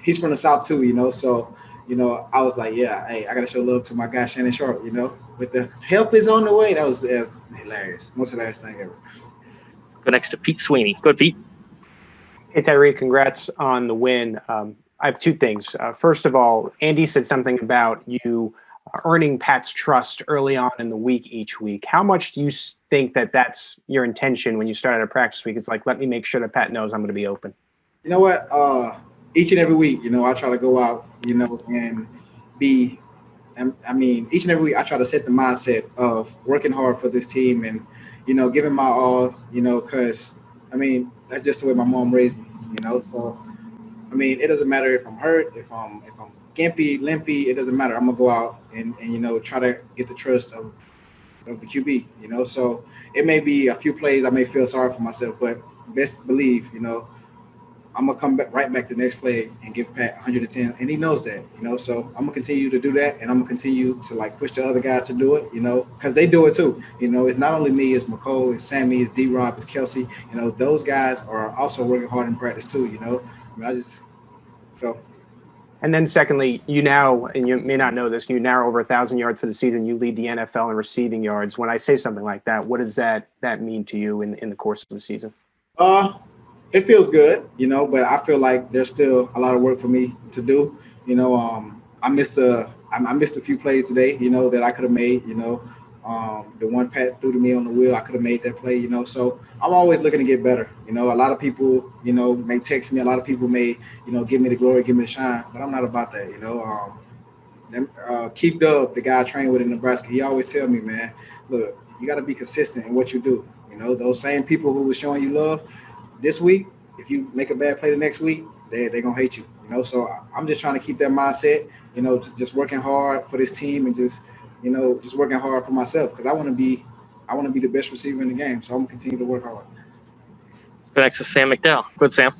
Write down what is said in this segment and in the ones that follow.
he's from the South too, so I was like, yeah, hey, I gotta show love to my guy Shannon Sharp, with the help is on the way. That was hilarious, most hilarious thing ever. Go next to Pete Sweeney. Go ahead, Pete. Hey, Tyreek, congrats on the win. I have two things. First of all, Andy said something about you earning Pat's trust early on in the week each week. How much do you think that that's your intention when you start out a practice week? It's like, let me make sure that Pat knows I'm going to be open. You know what? Each and every week, I try to go out, and be – each and every week I try to set the mindset of working hard for this team and, giving my all, because, that's just the way my mom raised me, So, it doesn't matter if I'm hurt, if I'm gimpy, limpy, it doesn't matter. I'm going to go out and try to get the trust of the QB, So it may be a few plays I may feel sorry for myself, but best believe, I'm going to come right back the next play and give Pat 110, and he knows that, So I'm going to continue to do that, and I'm going to continue to, push the other guys to do it, because they do it too. It's not only me, it's McCole, it's Sammy, it's D-Rob, it's Kelsey. Those guys are also working hard in practice too, I just felt. And then secondly, you now, and you may not know this, you now are over 1,000 yards for the season. You lead the NFL in receiving yards. When I say something like that, what does that mean to you in the course of the season? It feels good, but I feel like there's still a lot of work for me to do. I missed a few plays today, that I could have made, the one Pat threw to me on the wheel, I could have made that play, So I'm always looking to get better. A lot of people, may text me. A lot of people may, give me the glory, give me the shine, but I'm not about that, Keith Dub, the guy I trained with in Nebraska, he always tell me, man, look, you got to be consistent in what you do. Those same people who were showing you love this week, if you make a bad play the next week, they're going to hate you, So I'm just trying to keep that mindset, just working hard for this team and just working hard for myself because I want to be the best receiver in the game. So I'm going to continue to work hard. Go next to Sam McDowell. Good, Sam.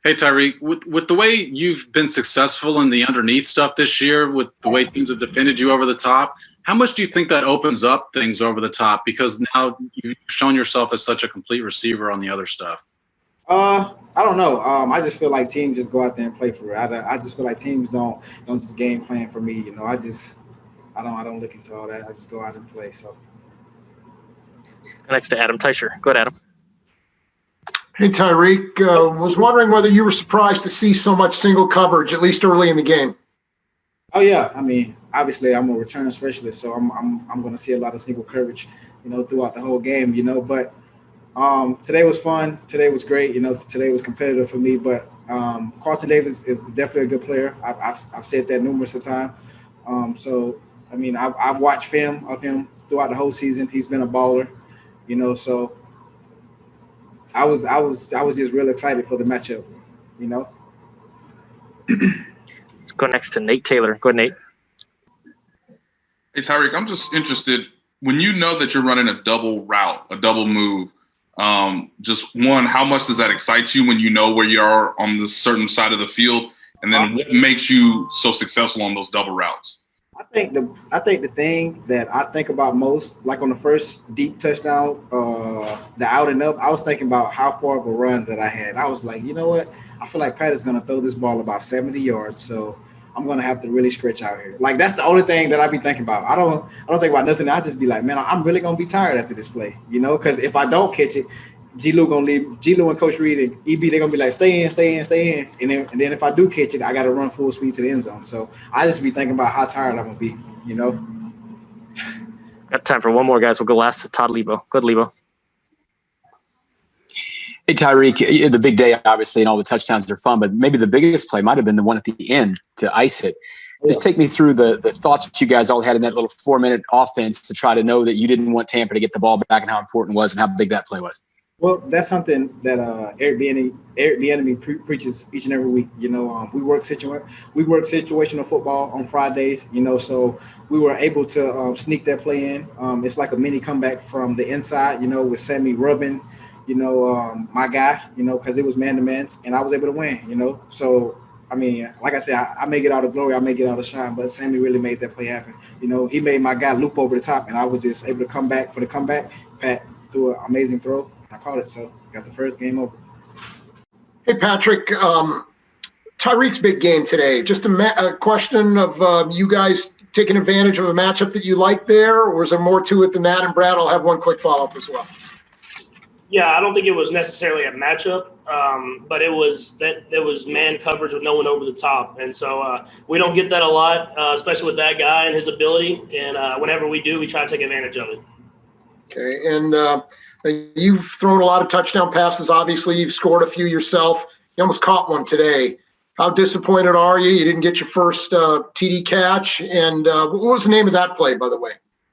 Hey, Tyreek, with the way you've been successful in the underneath stuff this year, with the way teams have defended you over the top, how much do you think that opens up things over the top? Because now you've shown yourself as such a complete receiver on the other stuff. I don't know. I just feel like teams just go out there and play for it. I just feel like teams don't just game plan for me. I don't look into all that. I just go out and play. So. Go next to Adam Teicher. Go ahead, Adam. Hey, Tyreek. Was wondering whether you were surprised to see so much single coverage, at least early in the game. Oh yeah, obviously I'm a return specialist, so I'm going to see a lot of single coverage, throughout the whole game, But today was fun. Today was great. Today was competitive for me. But Carlton Davis is definitely a good player. I've said that numerous of times. I've watched film of him throughout the whole season. He's been a baller, So I was just real excited for the matchup, Let's go next to Nate Taylor. Go ahead, Nate. Hey, Tyreek, I'm just interested, when you know that you're running a double route, a double move, just one, how much does that excite you when you know where you are on this certain side of the field? And then what makes you so successful on those double routes? I think the thing that I think about most, like on the first deep touchdown, the out and up, I was thinking about how far of a run that I had. I was like, you know what? I feel like Pat is going to throw this ball about 70 yards, so I'm going to have to really stretch out here. Like, that's the only thing that I be thinking about. I don't think about nothing. I just be like, man, I'm really going to be tired after this play, because if I don't catch it, G-Lou going to leave. G-Lou and Coach Reed and EB, they're going to be like, stay in. And then if I do catch it, I got to run full speed to the end zone. So I just be thinking about how tired I'm going to be, Got time for one more, guys. We'll go last to Todd Lebo. Good, Lebo. Hey, Tyreek, the big day, obviously, and all the touchdowns are fun, but maybe the biggest play might have been the one at the end to ice it. Just take me through the thoughts that you guys all had in that little 4-minute offense to try to know that you didn't want Tampa to get the ball back and how important it was and how big that play was. Well, that's something that Eric Bieniemy preaches each and every week. We work situational football on Fridays. So we were able to sneak that play in. It's like a mini comeback from the inside. With Sammy rubbing, my guy. Because it was man-to-man, and I was able to win. So like I said, I may get all the glory, I may get all the shine, but Sammy really made that play happen. He made my guy loop over the top, and I was just able to come back for the comeback. Pat threw an amazing throw. I caught it, so got the first game over. Hey, Patrick, Tyreek's big game today. Just a question of you guys taking advantage of a matchup that you like there, or is there more to it than that? And Brad, I'll have one quick follow-up as well. Yeah, I don't think it was necessarily a matchup, but it was man coverage with no one over the top, and so we don't get that a lot, especially with that guy and his ability. And whenever we do, we try to take advantage of it. Okay, and you've thrown a lot of touchdown passes. Obviously, you've scored a few yourself. You almost caught one today. How disappointed are you? You didn't get your first TD catch, and what was the name of that play, by the way?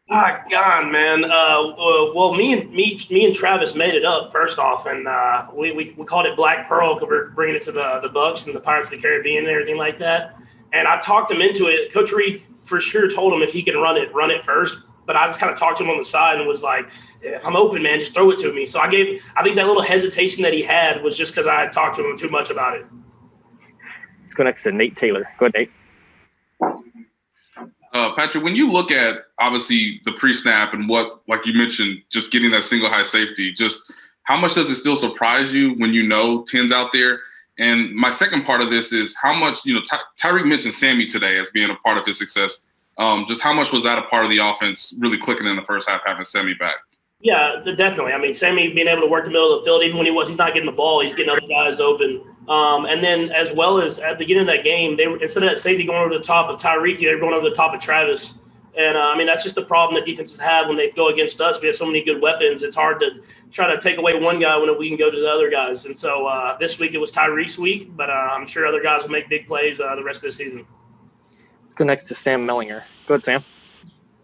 God, man. Well, me and Travis made it up first off, and we called it Black Pearl because we're bringing it to the Bucs and the Pirates of the Caribbean and everything like that. And I talked him into it. Coach Reed for sure told him if he can run it first. But I just kind of talked to him on the side and was like, if I'm open, man, just throw it to me. So I think that little hesitation that he had was just because I had talked to him too much about it. Let's go next to Nate Taylor. Go ahead, Nate. Patrick, when you look at obviously the pre-snap and what, like you mentioned, just getting that single high safety, just how much does it still surprise you when you know 10's out there? And my second part of this is how much, Tyreek mentioned Sammy today as being a part of his success. Just how much was that a part of the offense really clicking in the first half, having Sammy back? Yeah, definitely. I mean, Sammy being able to work the middle of the field, even when he's not getting the ball, he's getting other guys open. And then as well as at the beginning of that game, they were, instead of that safety going over the top of Tyreek, they were going over the top of Travis. And, I mean, that's just the problem that defenses have when they go against us. We have so many good weapons. It's hard to try to take away one guy when we can go to the other guys. And so this week it was Tyreek's week, but I'm sure other guys will make big plays the rest of the season. Let's go next to Sam Mellinger. Go ahead, Sam.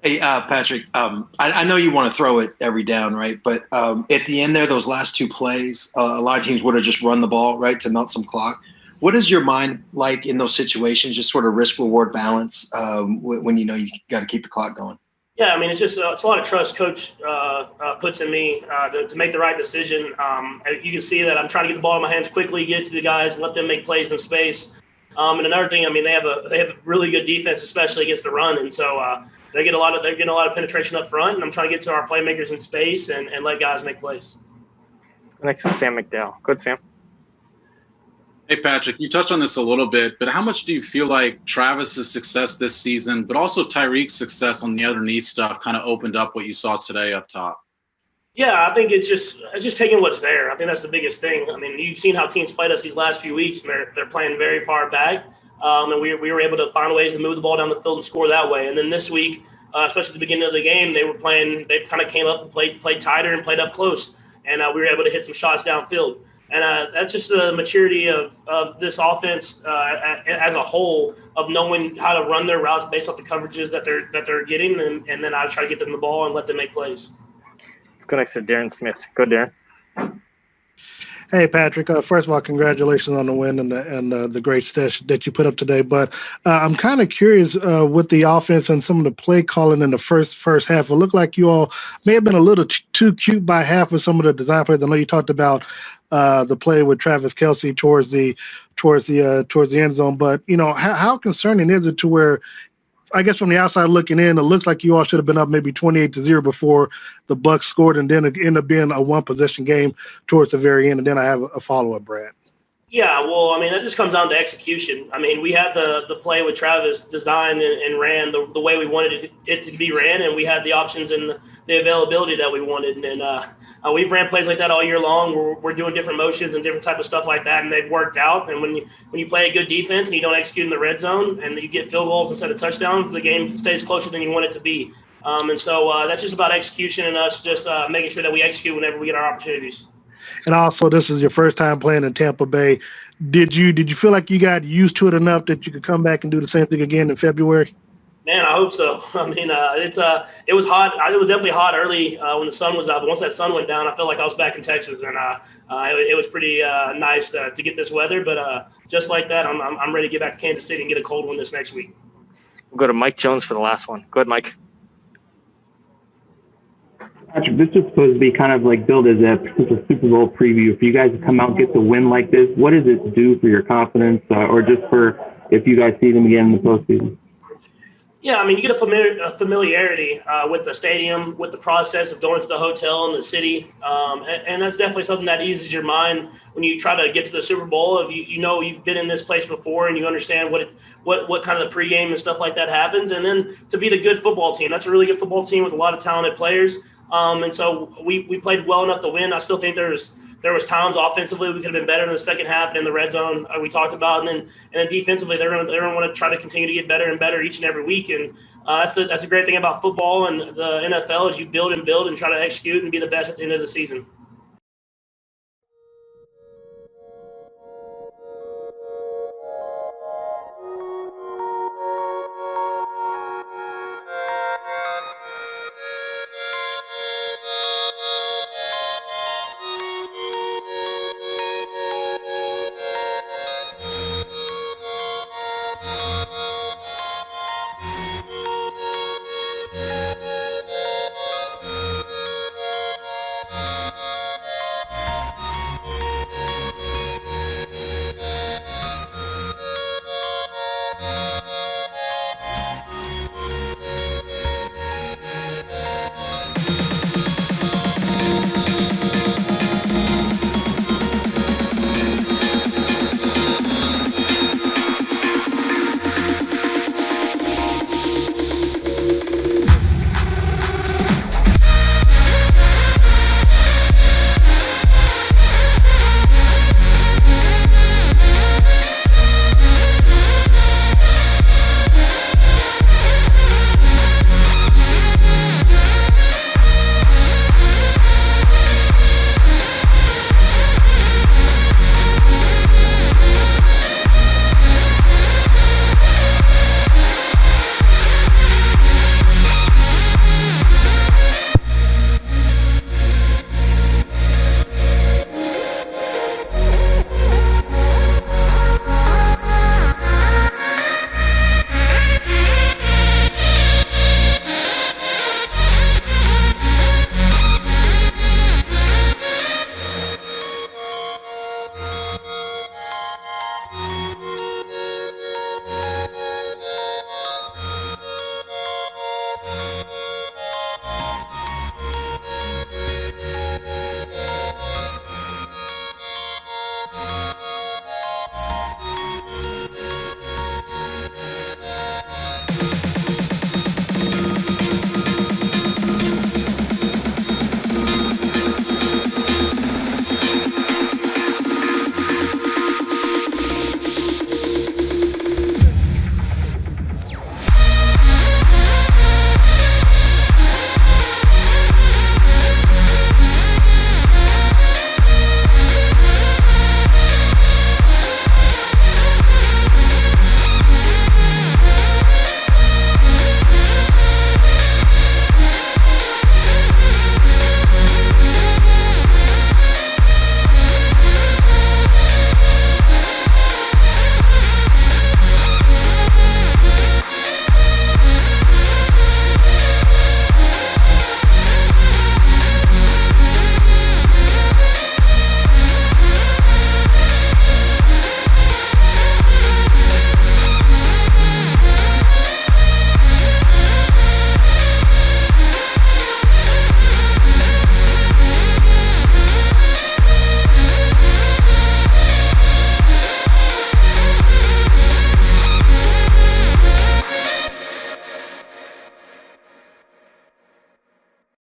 Hey, Patrick, I know you want to throw it every down, right? But at the end there, those last two plays, a lot of teams would have just run the ball, right, to melt some clock. What is your mind like in those situations, just sort of risk-reward balance when you know you got to keep the clock going? Yeah, I mean, it's just it's a lot of trust Coach puts in me to make the right decision. You can see that I'm trying to get the ball in my hands quickly, get it to the guys, let them make plays in space. And another thing, I mean, they have a really good defense, especially against the run, and so they're getting a lot of penetration up front. And I'm trying to get to our playmakers in space and let guys make plays. Next is Sam McDowell. Go ahead, Sam. Hey, Patrick, you touched on this a little bit, but how much do you feel like Travis's success this season, but also Tyreek's success on the underneath stuff kind of opened up what you saw today up top? Yeah, I think it's just taking what's there. I think that's the biggest thing. I mean, you've seen how teams played us these last few weeks, and they're playing very far back. And we were able to find ways to move the ball down the field and score that way. And then this week, especially at the beginning of the game, they kind of came up and played tighter and played up close. And we were able to hit some shots downfield. And that's just the maturity of this offense as a whole, of knowing how to run their routes based off the coverages that they're getting, and then I try to get them the ball and let them make plays. Let's go next to Darren Smith. Go, Darren. Hey, Patrick. First of all, congratulations on the win and the great stats that you put up today. But I'm kind of curious with the offense and some of the play calling in the first half. It looked like you all may have been a little too cute by half with some of the design plays. I know you talked about the play with Travis Kelce towards the end zone, but how concerning is it to where, I guess from the outside looking in, it looks like you all should have been up maybe 28-0 before the Bucs scored, and then it ended up being a one-possession game towards the very end. And then I have a follow-up, Brad. Yeah, well, I mean, that just comes down to execution. I mean, we had the play with Travis designed and ran the way we wanted it to be ran, and we had the options and the availability that we wanted. And we've ran plays like that all year long. We're doing different motions and different type of stuff like that, and they've worked out. And when you play a good defense and you don't execute in the red zone and you get field goals instead of touchdowns, the game stays closer than you want it to be. And so that's just about execution and us just making sure that we execute whenever we get our opportunities. And also, this is your first time playing in Tampa Bay. Did you feel like you got used to it enough that you could come back and do the same thing again in February? Man, I hope so. I mean, it was hot. It was definitely hot early when the sun was out. But once that sun went down, I felt like I was back in Texas, and it was pretty nice to get this weather. But just like that, I'm ready to get back to Kansas City and get a cold one this next week. We'll go to Mike Jones for the last one. Go ahead, Mike. Patrick, this is supposed to be kind of like billed as a Super Bowl preview. For you guys to come out and get the win like this, what does it do for your confidence, or just for if you guys see them again in the postseason? Yeah, I mean, you get a familiarity with the stadium, with the process of going to the hotel in the city, and that's definitely something that eases your mind when you try to get to the Super Bowl. If you know you've been in this place before and you understand what kind of the pregame and stuff like that happens, and then to beat a good football team, that's a really good football team with a lot of talented players, and so we played well enough to win. I still think there was times offensively we could have been better in the second half and in the red zone we talked about, and then defensively they're going to want to try to continue to get better and better each and every week. And that's a great thing about football and the NFL is you build and try to execute and be the best at the end of the season.